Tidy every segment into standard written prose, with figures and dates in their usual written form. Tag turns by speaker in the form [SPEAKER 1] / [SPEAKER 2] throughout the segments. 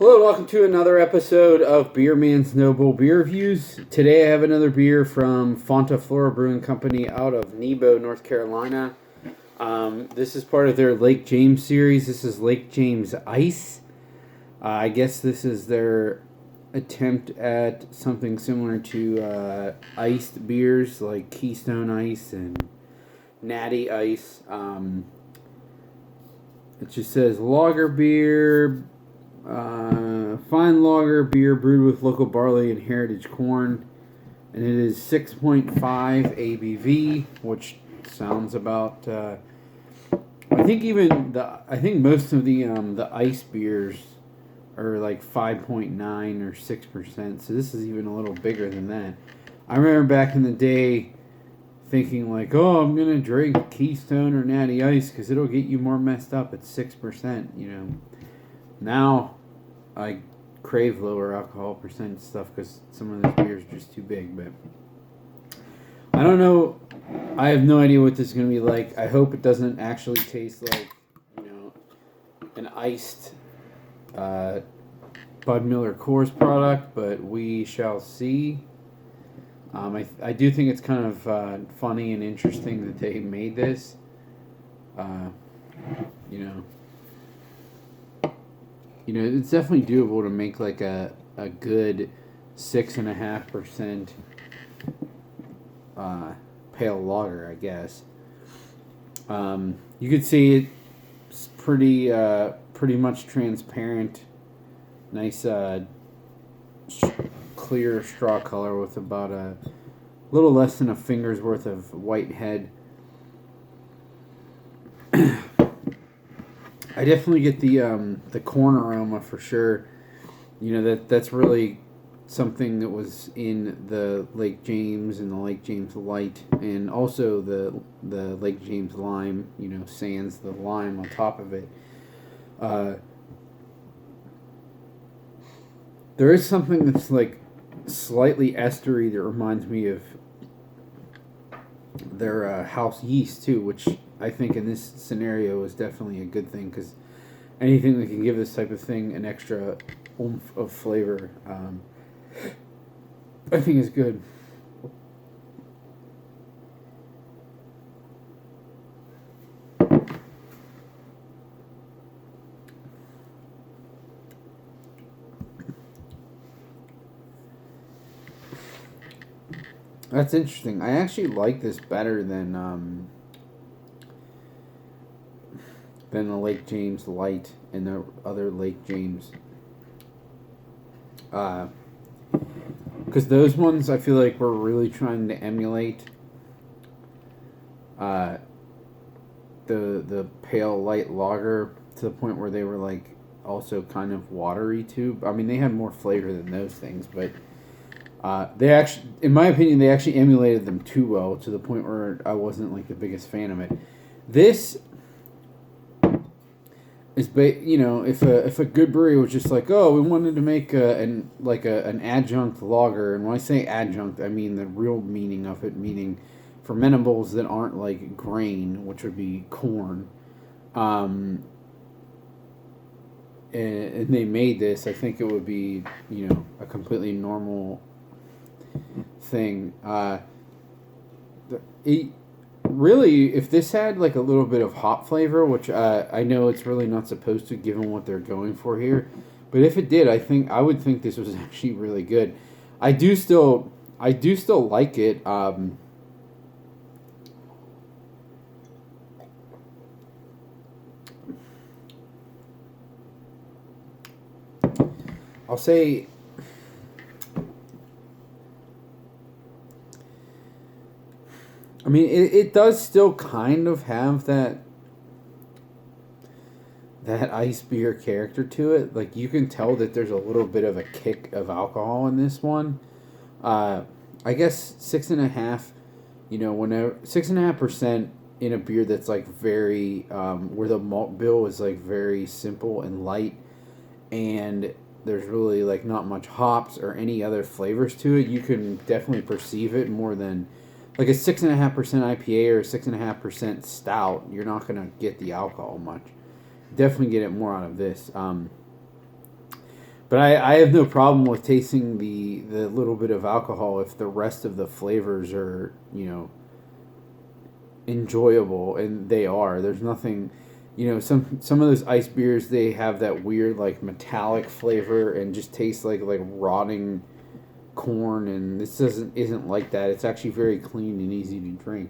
[SPEAKER 1] Hello, welcome to another episode of Beer Man's Noble Beer Reviews. Today I have another beer from Fonta, Flora Brewing Company out of Nebo, North Carolina. This is part of their Lake James series. This is Lake James Ice. I guess this is their attempt at something similar to iced beers like Keystone Ice and Natty Ice. It just says lager beer, fine lager beer brewed with local barley and heritage corn, and it is 6.5 ABV, which sounds about. I think most of the ice beers are like 5.9 or 6%. So this is even a little bigger than that. I remember back in the day thinking like, oh, I'm gonna drink Keystone or Natty Ice because it'll get you more messed up at 6%. You know, now I crave lower alcohol percent stuff because some of those beers are just too big. But I don't know. I have no idea what this is gonna be like. I hope it doesn't actually taste like, an iced Bud Miller Coors product, but we shall see. I do think it's kind of funny and interesting that they made this. It's definitely doable to make like a good 6.5% pale lager, I guess. You could see it's pretty much transparent, nice clear straw color with about a little less than a finger's worth of white head. I definitely get the corn aroma for sure. That's really something that was in the Lake James and the Lake James Light, and also the Lake James Lime. Sans the lime on top of it. There is something that's like slightly estery that reminds me of their house yeast too, which I think in this scenario is definitely a good thing because anything that can give this type of thing an extra oomph of flavor, I think is good. That's interesting. I actually like this better than the Lake James Light and the other Lake James. Because those ones I feel like were really trying to emulate the pale light lager to the point where they were like also kind of watery too. I mean, they had more flavor than those things, but they actually, in my opinion, they actually emulated them too well to the point where I wasn't like the biggest fan of it. This is, if a good brewery was just like, oh, we wanted to make an adjunct lager, and when I say adjunct, I mean the real meaning of it, meaning fermentables that aren't like grain, which would be corn. And they made this, I think it would be, a completely normal thing. Really, if this had like a little bit of hop flavor, which I know it's really not supposed to, given what they're going for here, but if it did, I would think this was actually really good. I do still like it. I'll say. I mean, it does still kind of have that ice beer character to it. Like, you can tell that there's a little bit of a kick of alcohol in this one. I guess 6.5. Whenever 6.5% in a beer that's like very where the malt bill is like very simple and light, and there's really like not much hops or any other flavors to it, you can definitely perceive it more than like a 6.5% IPA or a 6.5% stout. You're not gonna get the alcohol much. Definitely get it more out of this. But I have no problem with tasting the little bit of alcohol if the rest of the flavors are, enjoyable, and they are. There's nothing, some of those ice beers, they have that weird like metallic flavor and just taste like rotting corn, and this isn't like that. It's actually very clean and easy to drink.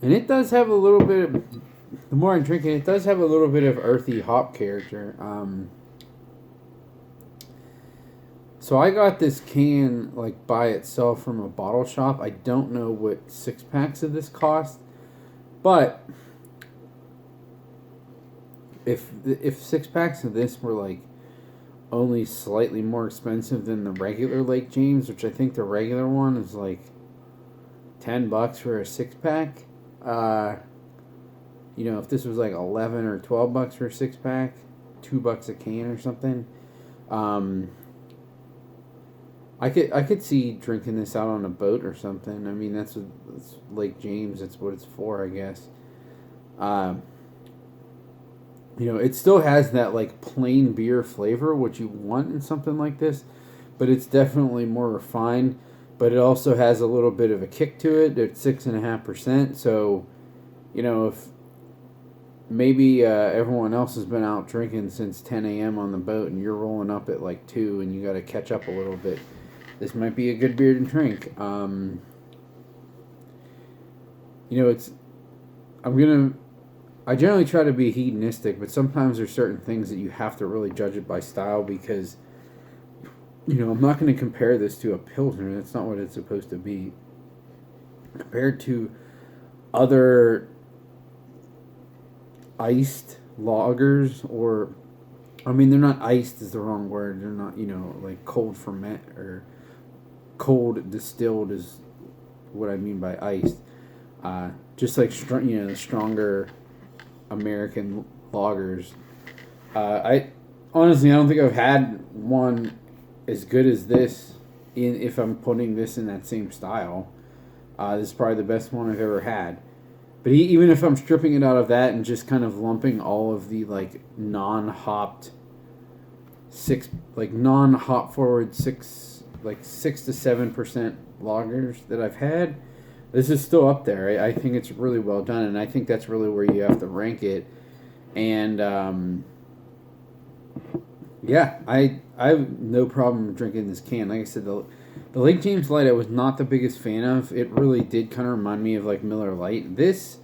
[SPEAKER 1] And it does have a little bit of, the more I drink it does have a little bit of earthy hop character. So I got this can like by itself from a bottle shop. I don't know what 6-packs of this cost, but if 6-packs of this were like only slightly more expensive than the regular Lake James, which I think the regular one is like $10 for a 6-pack. If this was like 11 or $12 for a 6-pack, $2 a can or something, I could see drinking this out on a boat or something. I mean, that's Lake James. That's what it's for, I guess. It still has that like plain beer flavor, what you want in something like this, but it's definitely more refined. But it also has a little bit of a kick to it. It's 6.5%. So, if maybe everyone else has been out drinking since 10 a.m. on the boat, and you're rolling up at like 2, and you got to catch up a little bit, this might be a good beer to drink. I generally try to be hedonistic, but sometimes there's certain things that you have to really judge it by style, because, I'm not going to compare this to a Pilsner. That's not what it's supposed to be. Compared to other iced lagers, or, I mean, they're not iced is the wrong word. They're not, like cold ferment or cold distilled is what I mean by iced. Just like, the stronger American lagers. I don't think I've had one as good as this if I'm putting this in that same style. This is probably the best one I've ever had. But even if I'm stripping it out of that and just kind of lumping all of the like non-hop forward 6 to 7% lagers that I've had, this is still up there. I think it's really well done, and I think that's really where you have to rank it. And I have no problem drinking this can. Like I said, the Lake James Light I was not the biggest fan of. It really did kind of remind me of like Miller Lite. This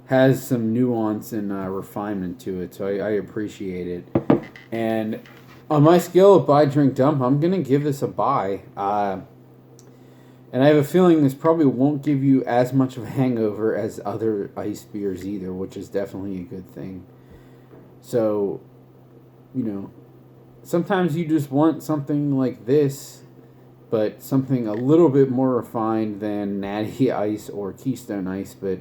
[SPEAKER 1] has some nuance and refinement to it, so I appreciate it. And on my scale of buy, drink, dump, I'm going to give this a buy. And I have a feeling this probably won't give you as much of a hangover as other ice beers either, which is definitely a good thing. So, sometimes you just want something like this, but something a little bit more refined than Natty Ice or Keystone Ice. But,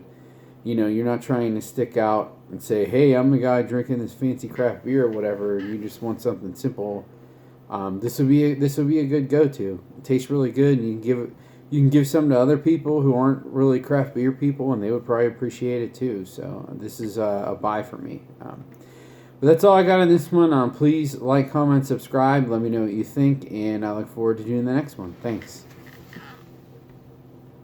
[SPEAKER 1] you're not trying to stick out and say, hey, I'm the guy drinking this fancy craft beer or whatever. You just want something simple. This would be a good go-to. It tastes really good, and you can give some to other people who aren't really craft beer people, and they would probably appreciate it too. So this is a buy for me. But that's all I got on this one. Please like, comment, subscribe. Let me know what you think, and I look forward to doing the next one. Thanks.